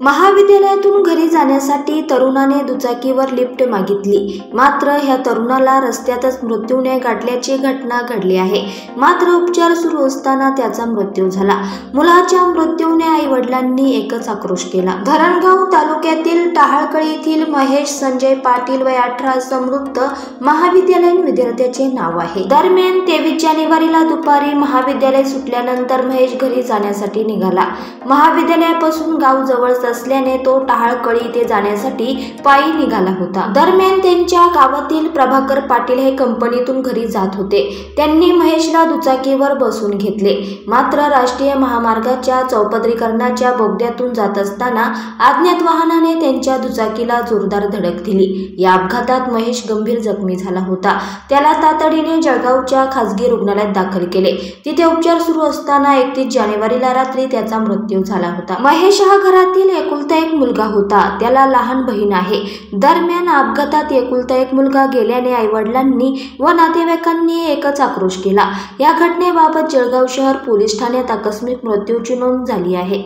महाविद्यालयातून घरी जाण्यासाठी तरुणाने दुचाकीवर लिफ्ट मागितली, मात्र ह्या तरुणाला रस्त्यातच मृत्यूने गाठल्याची घटना घडली आहे। मात्र उपचार सुरू असताना त्याचा मृत्यू झाला। मुलाच्या मृत्यूने आई वडिलांनी एकच आक्रोश केला। धरणगाव तालुक्यातील टाहाळकळी येथील महेश संजय पाटील वय 18 असं मृत महाविद्यालयीन विद्यार्थ्याचे नाव आहे। दरम्यान 23 जानेवारीला दुपारी महाविद्यालय सुटल्यानंतर महेश घरी जाण्यासाठी निघाला। महाविद्यालयापासून गाव जवळ असल्याने तो टाहाळकळी येथे जाण्यासाठी पायी निघाला होता। दरम्यान त्यांच्या गावातील प्रभाकर पाटील हे कंपनीतून घरी जात होते। त्यांनी महेशला दुचाकीवर बसवून घेतले। मात्र राष्ट्रीय महामार्गाच्या चौपदरीकरणाच्या बोगद्यातून जात असताना अज्ञात वाहनाने त्यांच्या दुचाकीला जोरदार धडक दिली। या अपघातात महेश गंभीर जखमी झाला होता। त्याला तातडीने जळगावच्या खासगी रुग्णालयात दाखल केले। तिथे उपचार सुरू असताना 31 जानेवारीला रात्री त्याचा मृत्यू झाला होता। महेश हा घरातील एकुलता एक मुलगा होता। त्याला लहान बहीण आहे। दरम्यान अपघातात एकुलता एक मुलगा गेल्याने आई वडिलांनी व नातेवाईकांनी एकच आक्रोश केला। या घटनेबाबत जळगाव शहर पोलीस ठाण्यात आकस्मिक मृत्यूची नोंद झाली आहे।